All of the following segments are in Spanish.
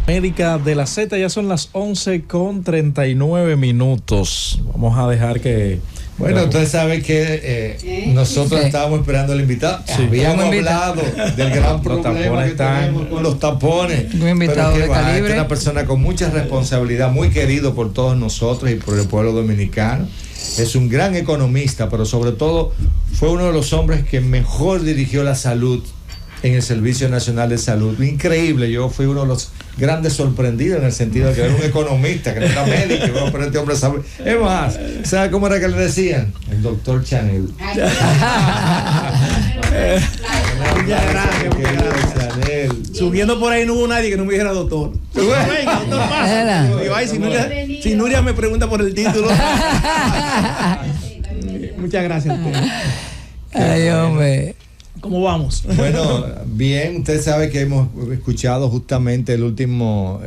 Médica de la Z, ya son las 11:39. Vamos a dejar que... Bueno, usted sabe que nosotros estábamos esperando al invitado. Sí. Habíamos hablado del gran problema que tenemos con los tapones. Un invitado de calibre. Es una persona con mucha responsabilidad, muy querido por todos nosotros y por el pueblo dominicano. Es un gran economista, pero sobre todo fue uno de los hombres que mejor dirigió la salud en el Servicio Nacional de Salud. Increíble, yo fui uno de los grandes sorprendidos en el sentido de que era un economista, que no era médico, pero este hombre sabe. Es más, ¿sabe cómo era que le decían? El doctor Chanel. Muchas gracias, Chanel. Subiendo por ahí no hubo nadie que no me dijera doctor. Venga, doctor, pasa. Digo, ay, si Nuria me pregunta por el título. Muchas gracias a ustedes. Ay, hombre. ¿Cómo vamos? Bueno, bien, usted sabe que hemos escuchado justamente el último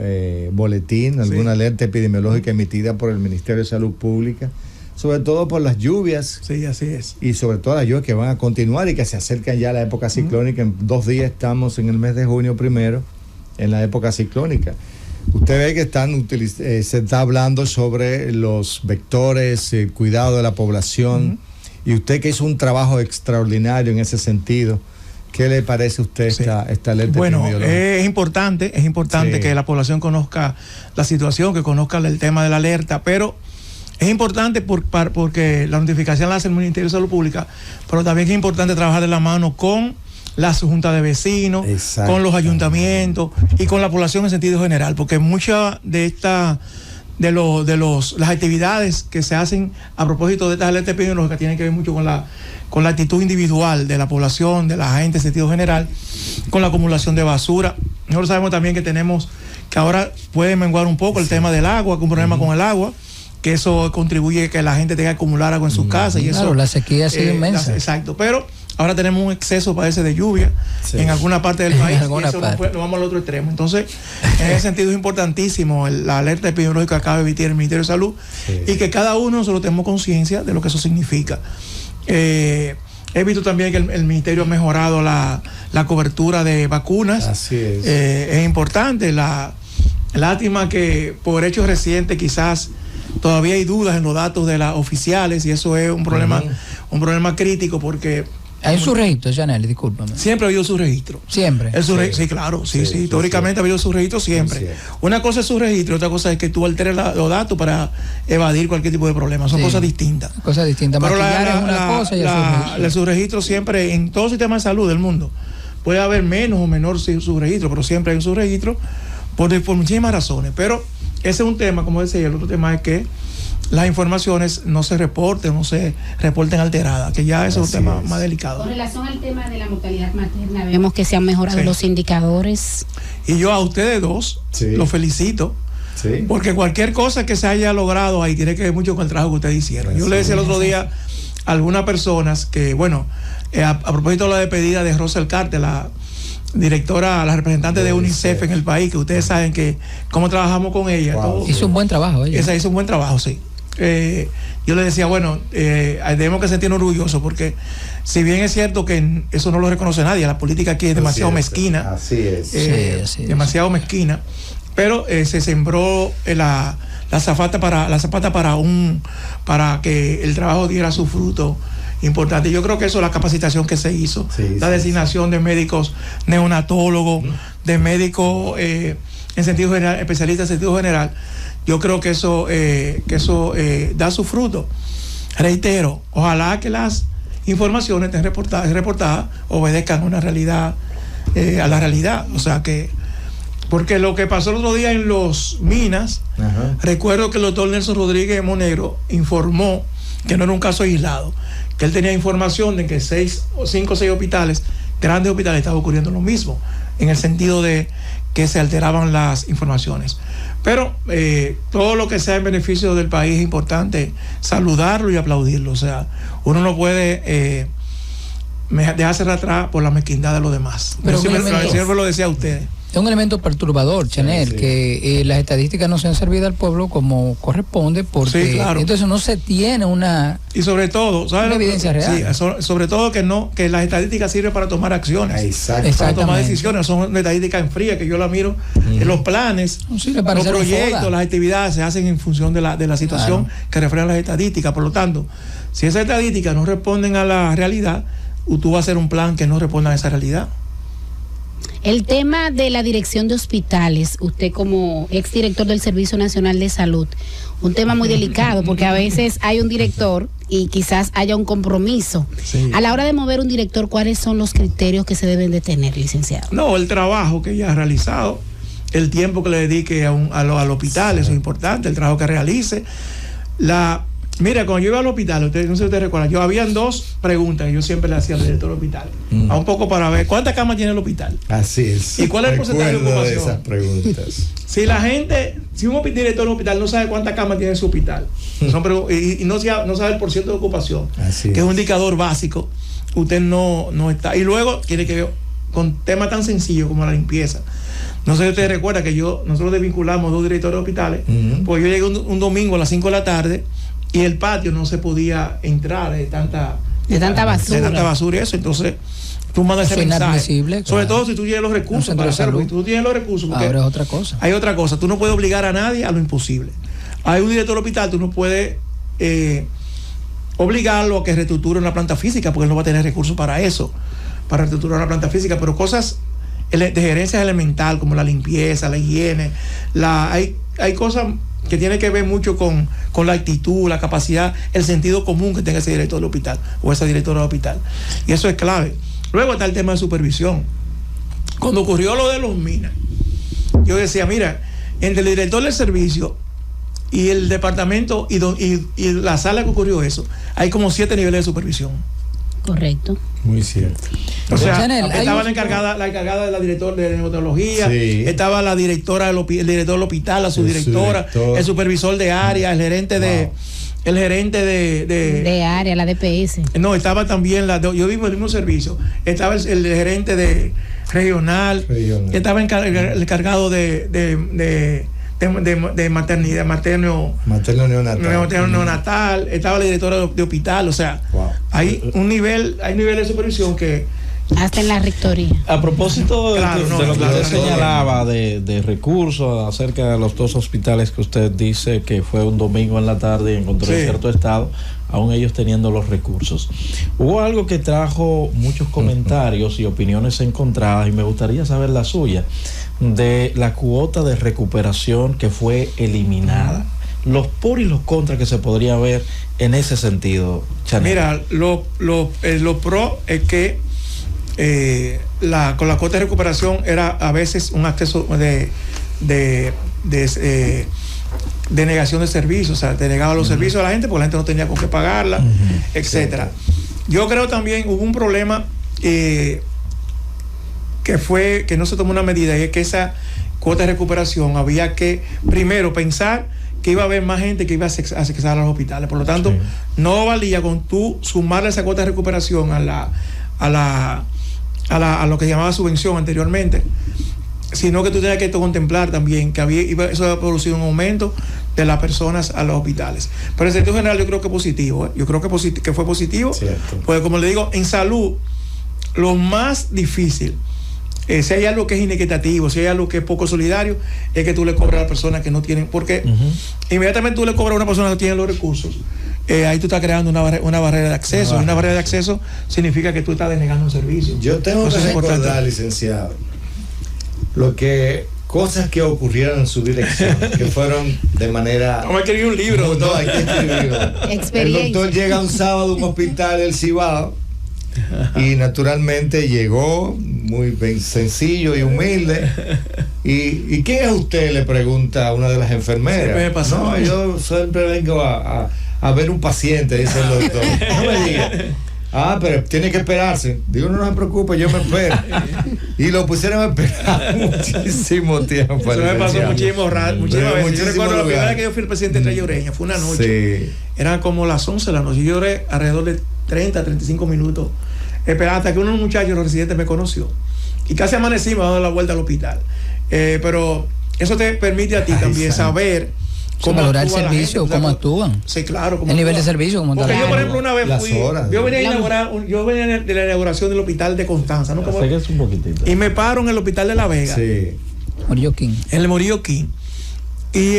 boletín, alguna alerta epidemiológica emitida por el Ministerio de Salud Pública, sobre todo por las lluvias. Sí, así es. Y sobre todo las lluvias que van a continuar y que se acercan ya a la época ciclónica. En 2 días estamos en el mes de junio primero, en la época ciclónica. Usted ve que se está hablando sobre los vectores, el cuidado de la población. Y usted que hizo un trabajo extraordinario en ese sentido, ¿qué le parece a usted esta alerta epidemiológica? Es importante que la población conozca la situación, que conozca el tema de la alerta, pero es importante porque la notificación la hace el Ministerio de Salud Pública, pero también es importante trabajar de la mano con las juntas de vecinos, con los ayuntamientos y con la población en sentido general, porque muchas de las actividades que se hacen a propósito de estas alertas epidemiológicas tienen que ver mucho con la actitud individual de la población, de la gente en sentido general, con la acumulación de basura. Nosotros sabemos también que ahora puede menguar un poco el tema del agua, que un problema con el agua, que eso contribuye a que la gente tenga que acumular agua en sus casas. Y claro, la sequía ha sido inmensa. Exacto, pero ahora tenemos un exceso, parece, de lluvia en alguna parte del país, y eso nos vamos al otro extremo. Entonces, en ese sentido es importantísimo la alerta epidemiológica que acaba de emitir el Ministerio de Salud, y que cada uno nosotros tenemos conciencia de lo que eso significa. He visto también que el Ministerio ha mejorado la cobertura de vacunas. Así es. Es importante. Lástima que por hechos recientes quizás todavía hay dudas en los datos de las oficiales, y eso es un problema crítico, porque hay su registro, Chanel, discúlpame. Siempre ha habido su registro. Siempre. Sí, claro, sí. Históricamente ha habido su registro siempre. Sí. Una cosa es su registro, otra cosa es que tú alteres los datos para evadir cualquier tipo de problema. Son cosas distintas. Cosas distintas. Pero maquillar es una cosa y su registro siempre, en todo sistema de salud del mundo, puede haber menos o menor su registro, pero siempre hay un subregistro por muchísimas razones. Pero ese es un tema, como decía, el otro tema es que las informaciones no se reporten alteradas, que ya eso es un tema más delicado. Con relación al tema de la mortalidad materna, vemos que se han mejorado los indicadores. Y yo a ustedes dos los felicito, porque cualquier cosa que se haya logrado ahí tiene que ver mucho con el trabajo que ustedes hicieron. Yo le decía el otro día a algunas personas que, a propósito de la despedida de Rosel Carter, la directora, la representante de UNICEF en el país, que ustedes saben que cómo trabajamos con ella. Hizo un buen trabajo ella. Esa hizo un buen trabajo, sí. Yo le decía, tenemos que sentirnos orgullosos, porque si bien es cierto que eso no lo reconoce nadie, la política aquí es demasiado mezquina. Así es. Demasiado mezquina, pero se sembró la zapata para que el trabajo diera su fruto importante. Yo creo que eso es la capacitación que se hizo, la designación de médicos neonatólogos, de médicos en sentido general, especialistas en sentido general. Yo creo que eso da su fruto. Reitero, ojalá que las informaciones estén reportadas obedezcan a una realidad, a la realidad. O sea que, porque lo que pasó el otro día en Los Minas, recuerdo que el doctor Nelson Rodríguez Monegro informó que no era un caso aislado, que él tenía información de que 5 o 6 hospitales, grandes hospitales, estaba ocurriendo lo mismo, en el sentido de que se alteraban las informaciones. Pero todo lo que sea en beneficio del país es importante saludarlo y aplaudirlo. O sea, uno no puede dejarse atrás por la mezquindad de los demás. Pero siempre lo decía a ustedes. Es un elemento perturbador, Chanel, que las estadísticas no se han servido al pueblo como corresponde, porque claro. Entonces no se tiene una... Y sobre todo, ¿sabes? Una evidencia real. Sí, sobre todo que las estadísticas sirven para tomar acciones. Exacto. Para tomar decisiones. Son estadísticas en fría que yo la miro. En los planes, los proyectos, las actividades se hacen en función de la situación que reflejan las estadísticas. Por lo tanto, si esas estadísticas no responden a la realidad, tú vas a hacer un plan que no responda a esa realidad. El tema de la dirección de hospitales, usted como exdirector del Servicio Nacional de Salud, un tema muy delicado porque a veces hay un director y quizás haya un compromiso. Sí. A la hora de mover un director, ¿cuáles son los criterios que se deben de tener, licenciado? No, el trabajo que ya ha realizado, el tiempo que le dedique al hospital, eso es importante, el trabajo que realice. Mira, cuando yo iba al hospital, no sé si ustedes recuerdan, habían 2 preguntas que yo siempre le hacía al director del hospital. A un poco para ver cuántas camas tiene el hospital. Así es. ¿Y cuál es el porcentaje de ocupación? De esas preguntas. Si un director del hospital no sabe cuántas camas tiene su hospital, y no sabe el porcentaje de ocupación, que es un indicador básico, usted no está. Y luego tiene que ver con temas tan sencillos como la limpieza. No sé si ustedes recuerdan que nosotros desvinculamos 2 directores de hospitales, porque yo llegué un domingo a las 5 de la tarde, y el patio no se podía entrar de tanta basura y eso. Entonces tú mandas ese mensaje, sobre todo si tú tienes los recursos para hacerlo. Si tú tienes los recursos, porque ahora es otra cosa. Hay otra cosa, tú no puedes obligar a nadie a lo imposible. Hay un director del hospital, tú no puedes obligarlo a que reestructure una planta física, porque él no va a tener recursos para eso, para reestructurar una planta física, pero cosas de gerencia elemental como la limpieza, la higiene, hay cosas que tiene que ver mucho con la actitud, la capacidad, el sentido común que tenga ese director del hospital o esa directora del hospital. Y eso es clave. Luego está el tema de supervisión. Cuando ocurrió lo de los minas, yo decía, mira, entre el director del servicio y el departamento y la sala que ocurrió eso, hay como 7 niveles de supervisión. Correcto. Muy cierto. O sea, estaba la encargada de la directora de neonatología, estaba la directora el director del hospital, la subdirectora, el supervisor de área, el gerente de área, la DPS. No, estaba también yo vivo en el mismo servicio. Estaba el gerente de regional. Estaba el encargado de maternidad, materno neonatal, estaba la directora de hospital, o sea, hay niveles de supervisión que hasta en la rectoría. A propósito de lo que usted señalaba de recursos acerca de los 2 hospitales que usted dice que fue un domingo en la tarde y encontró en cierto estado, aún ellos teniendo los recursos. Hubo algo que trajo muchos comentarios y opiniones encontradas, y me gustaría saber la suya, de la cuota de recuperación que fue eliminada. Los por y los contra que se podría ver en ese sentido, Chanel. Mira, lo pro es que con la cuota de recuperación era a veces un acceso de negación de servicios, o sea, te negaba los servicios a la gente porque la gente no tenía con qué pagarla, etcétera. Yo creo también hubo un problema que fue que no se tomó una medida, y es que esa cuota de recuperación había que primero pensar que iba a haber más gente que iba a accesar a los hospitales. Por lo tanto, no valía con tú sumarle esa cuota de recuperación a lo que llamaba subvención anteriormente, sino que tú tenías que contemplar también que eso había producido un aumento de las personas a los hospitales. Pero en sentido general yo creo que positivo, yo creo que fue positivo, porque como le digo, en salud lo más difícil, si hay algo que es inequitativo, si hay algo que es poco solidario, es que tú le cobras a las personas que no tienen, porque inmediatamente tú le cobras a una persona que no tiene los recursos, ahí tú estás creando una barrera de acceso, y una barrera de acceso significa que tú estás denegando un servicio. Yo tengo que recordar, licenciado, cosas que ocurrieron en su dirección, que fueron de manera... Vamos a escribir un libro. No, hay que escribirlo. Experiencia. El doctor llega un sábado a un hospital del Cibao y naturalmente llegó muy sencillo y humilde. ¿Y quién es usted?, le pregunta a una de las enfermeras. No, yo siempre vengo a ver un paciente, dice el doctor. No me diga. Pero tiene que esperarse. Digo, no se preocupe, yo me espero. Y lo pusieron a esperar muchísimo tiempo. Eso me pasó muchísimas veces. Yo recuerdo la primera vez que yo fui el presidente de Trella Ureña, fue una noche. Eran como las 11 de la noche. Yo lloré alrededor de 30, 35 minutos. Esperaba hasta que uno de los muchachos, los residentes, me conoció. y casi amanecimos dando la vuelta al hospital. Pero eso te permite a ti también saber cómo valorar el servicio, gente, cómo actúan. Sí, claro. El nivel de servicio, cómo porque yo, por ejemplo, una vez fui, yo venía de la inauguración del hospital de Constanza, ¿no? Y me paro en el hospital de La Vega. Sí. Morillo King. El Morillo King. Y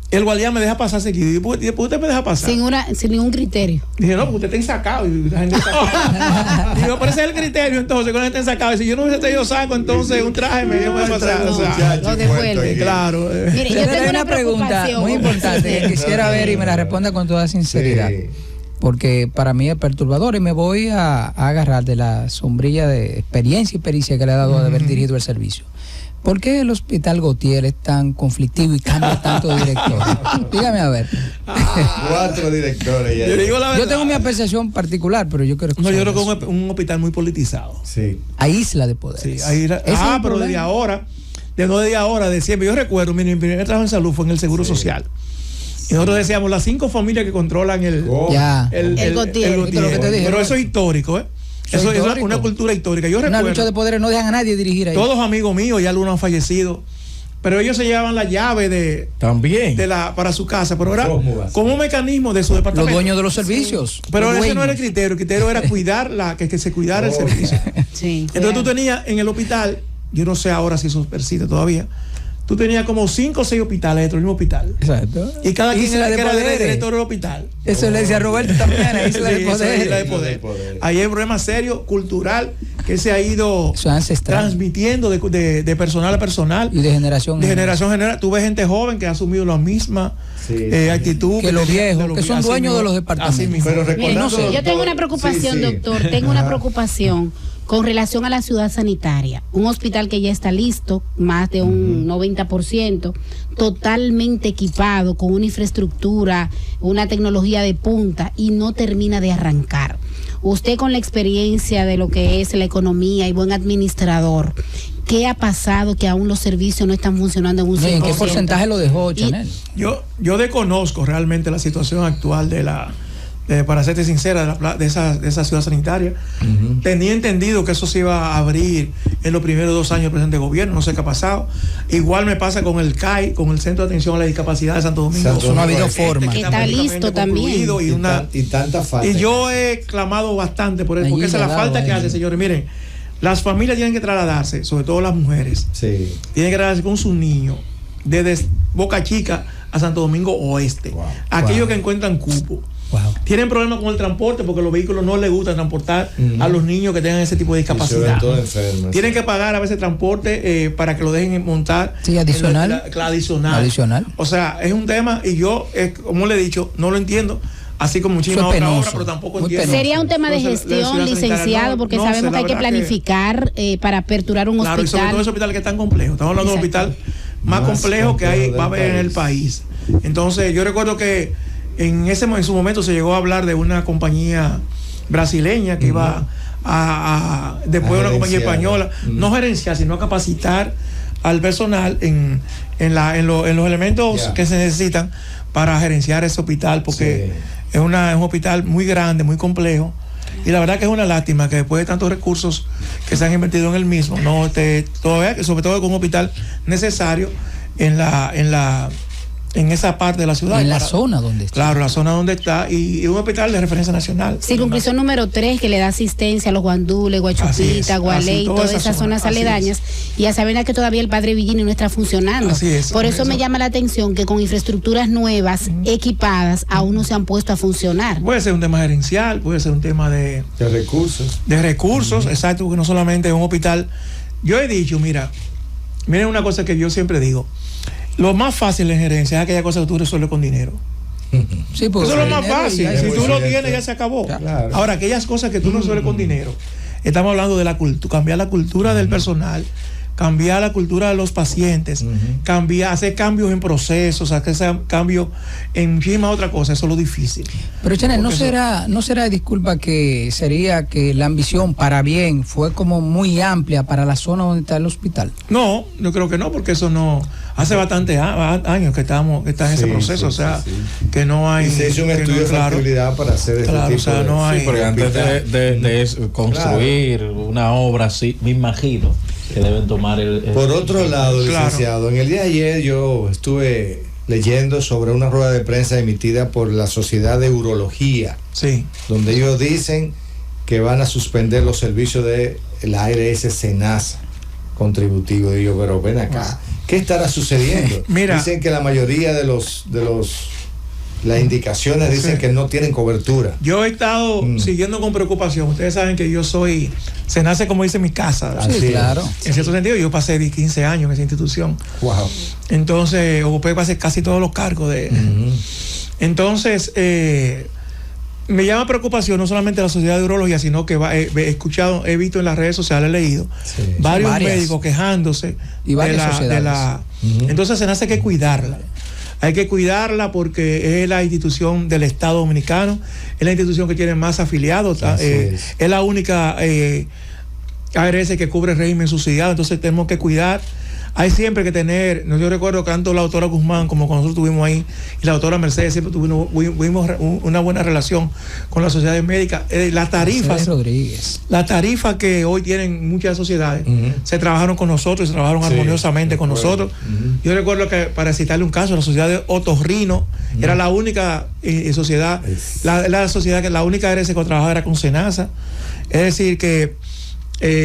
el guardián me deja pasar seguido. Y después usted me deja pasar. Sin ningún criterio. Dije, no, porque usted está ensacado. Y la gente está Digo, pero ese es el criterio entonces, cuando está ensacado. Y si yo no hubiese tenido saco, entonces un traje me puede pasar. Lo devuelve. Claro. Mire, yo tengo una pregunta muy importante que quisiera ver y me la responda con toda sinceridad. Sí. Porque para mí es perturbador y me voy a agarrar de la sombrilla de experiencia y pericia que le ha dado de haber dirigido el servicio. ¿Por qué el Hospital Gautier es tan conflictivo y cambia tanto de director? Dígame a ver. 4 directores ya. Yo tengo mi apreciación particular, pero yo creo que... No, yo creo que es un hospital muy politizado. Sí. Aísla de poder. Sí, pero desde ahora, de siempre. Yo recuerdo, mi primer trabajo en salud fue en el Seguro Social. Y nosotros decíamos, las 5 familias que controlan el Gautier. Pero eso es histórico, ¿eh? Eso es una cultura histórica. Yo recuerdo, una lucha de poderes, no dejan a nadie dirigir ahí. Todos amigos míos, ya algunos han fallecido, pero ellos se llevaban la llave para su casa, pero era como un mecanismo de su departamento. Los dueños de los servicios. Pero ese no era el criterio era cuidar que se cuidara el servicio. Sí, entonces tú tenías en el hospital, yo no sé ahora si eso persiste todavía, tú tenías como 5 o 6 hospitales dentro del mismo hospital. Exacto. Y cada quien era el director del hospital. Eso le decía Roberto también, Isla de Poder. Isla de Poder. Ahí hay un problema serio, cultural, que se ha ido transmitiendo de personal a personal. Y de generación en generación. Tú ves gente joven que ha asumido la misma actitud. Que los viejos, que son dueños de los departamentos. Pero recordando, yo tengo una preocupación, doctor. Tengo una preocupación con relación a la ciudad sanitaria. Un hospital que ya está listo, más de un 90%, totalmente equipado, con una infraestructura, una tecnología de punta, y no termina de arrancar. Usted, con la experiencia de lo que es la economía y buen administrador, ¿qué ha pasado que aún los servicios no están funcionando en un 100%? ¿En qué porcentaje lo dejó, Chanel? Yo desconozco realmente la situación actual para serte sincera, de esa ciudad sanitaria. Tenía entendido que eso se iba a abrir en los primeros 2 años del presente gobierno, no sé qué ha pasado. Igual me pasa con el CAI, con el Centro de Atención a la Discapacidad de Santo Domingo. Eso no ha habido forma. Que está listo también. Y tanta falta. Y yo he clamado bastante por eso, porque esa es la falta que hace, señores. Miren, las familias tienen que trasladarse, sobre todo las mujeres, tienen que trasladarse con sus niños desde Boca Chica a Santo Domingo Oeste. Aquellos que encuentran cupo. Tienen problemas con el transporte porque los vehículos no les gusta transportar a los niños que tengan ese tipo de discapacidad. Tienen que pagar a veces transporte para que lo dejen montar. Sí, adicional. Adicional. O sea, es un tema, y yo, como le he dicho, no lo entiendo. Así como muchísimas otras obras, pero tampoco entiendo. Sería un tema de gestión, licenciado, porque sabemos que hay que planificar para aperturar un hospital. Y sobre todo ese hospital que es tan complejo. Estamos hablando de un hospital más complejo que va a haber en el país. Entonces, yo recuerdo que en su momento se llegó a hablar de una compañía brasileña que iba después de una compañía española, no gerenciar, sino a capacitar al personal en los elementos que se necesitan para gerenciar ese hospital, porque es un hospital muy grande, muy complejo, y la verdad que es una lástima que después de tantos recursos que se han invertido en el mismo, no todavía, sobre todo con un hospital necesario en esa parte de la ciudad. En la zona donde está. Claro, la zona donde está, y un hospital de referencia nacional. Circunscripción número 3, que le da asistencia a los Guandules, Guachupita, Gualey, todas esas zonas aledañas. Y a saber que todavía el Padre Villini no está funcionando. Por eso me llama la atención que con infraestructuras nuevas, equipadas, aún no se han puesto a funcionar. Puede ser un tema gerencial, puede ser un tema de recursos. De recursos, exacto, porque no solamente es un hospital. Yo he dicho, miren una cosa que yo siempre digo. Lo más fácil en gerencia es aquella cosa que tú resuelves con dinero. Sí, porque eso es lo más fácil. Si tú lo tienes, ya se acabó. Claro. Ahora, aquellas cosas que tú no resuelves con dinero, estamos hablando de la cultura, cambiar la cultura del personal cambiar la cultura de los pacientes, hacer cambios en procesos, hacer cambios en muchísimas otras cosas. Eso es lo difícil. Pero Chanel, ¿no será, disculpa, que sería que la ambición para bien fue como muy amplia para la zona donde está el hospital? No, yo creo que no, porque eso no... Hace bastantes años que está en ese proceso, que no hay... Y se hizo un estudio de factibilidad para hacer este tipo de... No hay, porque antes de construir una obra así, me imagino que deben tomar Por otro lado, licenciado, en el día de ayer yo estuve leyendo sobre una rueda de prensa emitida por la Sociedad de Urología, donde ellos dicen que van a suspender los servicios de la ARS Senasa contributivo. Y yo, pero ven acá, ¿qué estará sucediendo? Dicen que la mayoría de las indicaciones dicen que no tienen cobertura. Yo he estado siguiendo con preocupación. Ustedes saben que yo soy, Senasa, como dice, mi casa. Sí, claro. En cierto sentido, yo pasé 15 años en esa institución. Wow. Entonces, ocupé casi todos los cargos de... Entonces, me llama preocupación no solamente la Sociedad de Urología, sino que he visto en las redes sociales, he leído varios médicos quejándose y varias sociedades. Entonces Senasa hay que cuidarla. Hay que cuidarla porque es la institución del Estado Dominicano, es la institución que tiene más afiliados, es la única ARS que cubre el régimen subsidiado, entonces tenemos que cuidar. Hay siempre que tener, yo recuerdo que tanto la doctora Guzmán como cuando nosotros estuvimos ahí, y la doctora Mercedes, siempre tuvimos una buena relación con las sociedades médicas. Las tarifas que hoy tienen muchas sociedades, se trabajaron con nosotros, se trabajaron armoniosamente con nosotros. Yo recuerdo que, para citarle un caso, la sociedad de Otorrino era la única sociedad, la única ARS que trabajaba era con Senasa. Es decir que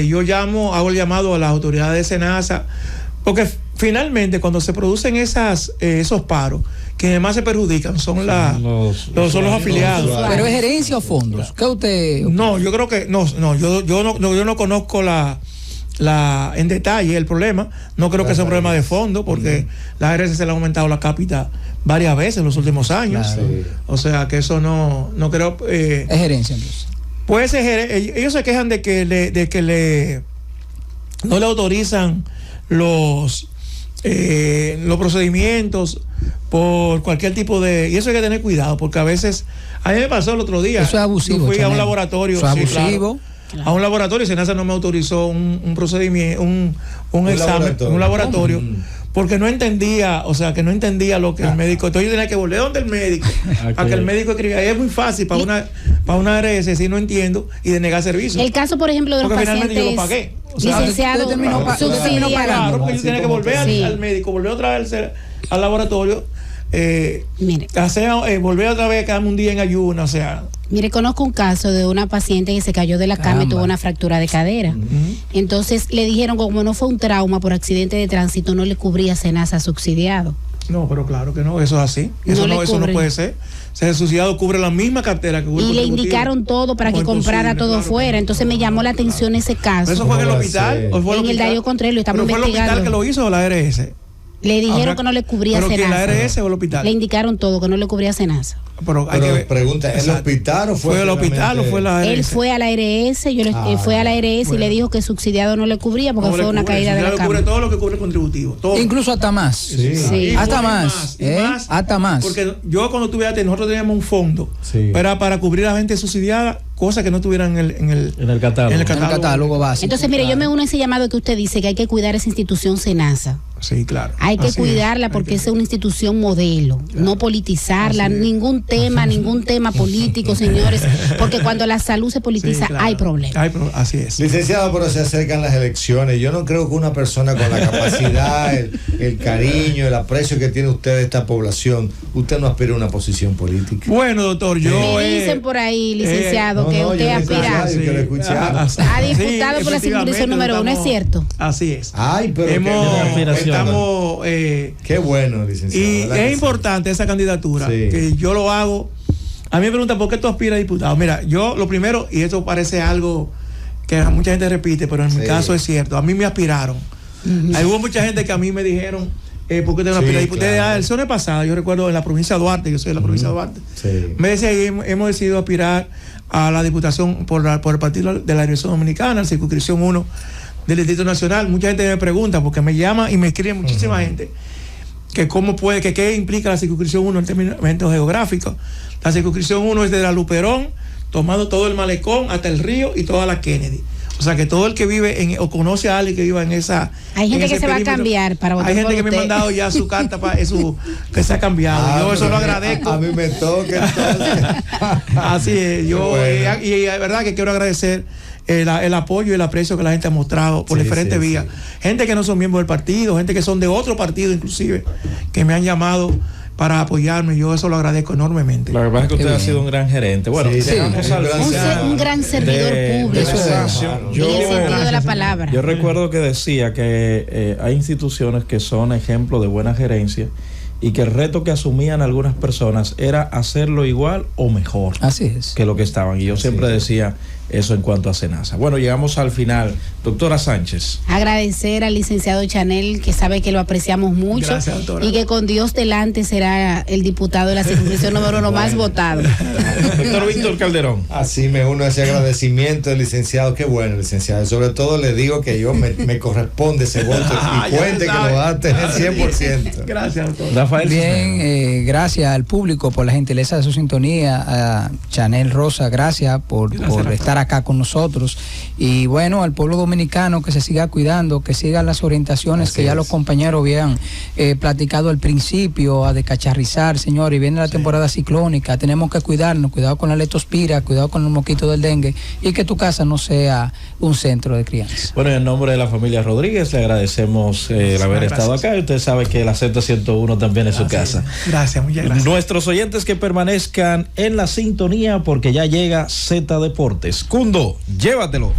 yo hago el llamado a las autoridades de Senasa, porque finalmente cuando se producen esos paros, quienes más se perjudican son los afiliados. ¿Pero es gerencia o fondos? ¿Qué usted...? No, yo creo que yo no conozco en detalle el problema. No creo que sea un problema de fondo, porque la ARS se le ha aumentado la cápita varias veces en los últimos años. O sea que eso no creo... es gerencia entonces. Puede ser, ellos se quejan de que no le autorizan los procedimientos por cualquier tipo de... Y eso hay que tener cuidado, porque a veces... A mí me pasó el otro día. Eso es abusivo. Yo fui a un laboratorio. Eso es abusivo. Claro. A un laboratorio, Senasa no me autorizó un procedimiento, un examen, un laboratorio. Porque no entendía, que no entendía lo que el médico... Entonces yo tenía que volver donde el médico, a que el médico escribiera. Y es muy fácil para una ARS si no entiendo y denegar servicios. El caso, por ejemplo, de los pacientes... Porque finalmente yo lo pagué. Licenciado, terminó pagando. Claro, porque yo tenía que volver al médico, volver otra vez al laboratorio, volver otra vez a quedarme un día en ayuno, Mire, conozco un caso de una paciente que se cayó de la cama y tuvo una fractura de cadera. Entonces le dijeron, como no fue un trauma por accidente de tránsito, no le cubría Senasa subsidiado. No, pero claro que no, eso es así. Eso no puede ser. El subsidiado cubre la misma cartera que cubre. Y le indicaron todo para que comprara todo fuera. Entonces me llamó la atención ese caso. ¿Eso fue en el hospital? ¿O fue en el Darío Contreras, lo estamos investigando. ¿Fue el hospital que lo hizo o la ARS? Le dijeron que no le cubría Senasa. ¿Pero que la ARS o el hospital? Le indicaron todo, que no le cubría Senasa. Pero pregunta, ¿el hospital o fue el hospital o fue la ARS? Él fue a la ARS, fue a la ARS y le dijo que subsidiado no le cubría porque fue una caída de la cama. Cubre todo lo que cubre contributivo. Todo. Incluso hasta más. Sí. Hasta más. Hasta más. Porque yo cuando tuve nosotros teníamos un fondo para cubrir a la gente subsidiada, cosas que no tuvieran en el catálogo básico. Entonces, mire, yo me uno a ese llamado que usted dice que hay que cuidar esa institución Senasa. Sí, claro. Hay que cuidarla porque es una institución modelo, no politizarla, ningún tema político, señores, porque cuando la salud se politiza hay problemas. Así es. Licenciado, pero se acercan las elecciones. Yo no creo que una persona con la capacidad, el cariño, el aprecio que tiene usted de esta población, usted no aspira a una posición política. Bueno, doctor, me dicen por ahí, licenciado, que usted aspira a diputado por la circunscripción número 1, ¿es cierto? Así es. Ay, pero qué bueno, licenciado. Y es importante esa candidatura, que yo lo hago. A mí me preguntan, ¿por qué tú aspiras a diputado? Mira, yo lo primero, y esto parece algo que mucha gente repite, pero en mi caso es cierto, a mí me aspiraron. Hubo mucha gente que a mí me dijeron, ¿por qué te aspiras a diputado? Desde la elección pasada, yo recuerdo en la provincia de Duarte, yo soy de la provincia de Duarte, me decía, hemos decidido aspirar a la diputación por el partido de la Revolución Dominicana, la circunscripción 1 del Distrito Nacional. Mucha gente me pregunta, porque me llama y me escribe muchísima gente, que cómo puede, que qué implica la circunscripción 1 en términos geográficos. La circunscripción 1 es de la Luperón, tomando todo el malecón hasta el río y toda la Kennedy. O sea que todo el que vive o conoce a alguien que viva en esa... Hay gente que se va a cambiar para votar. Hay gente que usted. me ha mandado ya su carta para eso, que se ha cambiado. Yo eso lo agradezco. A mí me toca entonces. Así es. Yo, bueno. y es verdad que quiero agradecer el apoyo y el aprecio que la gente ha mostrado por diferentes vías. Gente que no son miembros del partido, gente que son de otro partido inclusive, que me han llamado para apoyarme. Yo eso lo agradezco enormemente. La verdad es que usted ha sido un gran gerente. Bueno, dejamos un gran servidor público. Yo, en el sentido de la palabra. Yo recuerdo que decía que hay instituciones que son ejemplo de buena gerencia y que el reto que asumían algunas personas era hacerlo igual o mejor. Así es. Que lo que estaban. Y yo siempre decía eso en cuanto a Senasa. Bueno, llegamos al final. Doctora Sánchez. Agradecer al licenciado Chanel, que sabe que lo apreciamos mucho. Gracias, doctora. Y que con Dios delante será el diputado de la circunscripción número 1 más votado. Doctor Víctor Calderón. Así me uno a ese agradecimiento del licenciado. Qué bueno, licenciado. Sobre todo le digo que yo me corresponde ese voto y cuente que lo va a tener 100%. Gracias, doctor. Rafael. Bien, gracias al público por la gentileza de su sintonía. A Chanel Rosa, gracias por estar acá con nosotros. Y bueno, al pueblo dominicano que se siga cuidando, que sigan las orientaciones que ya los compañeros habían platicado al principio, a descacharrizar, señor. Y viene la temporada ciclónica, tenemos que cuidarnos, cuidado con la leptospira, cuidado con el mosquito del dengue, y que tu casa no sea un centro de crianza. Bueno, en nombre de la familia Rodríguez le agradecemos el haber estado acá, y usted sabe que la Z101 también es su casa. Gracias, muchas gracias. Nuestros oyentes que permanezcan en la sintonía, porque ya llega Z Deportes. Cundo, llévatelo.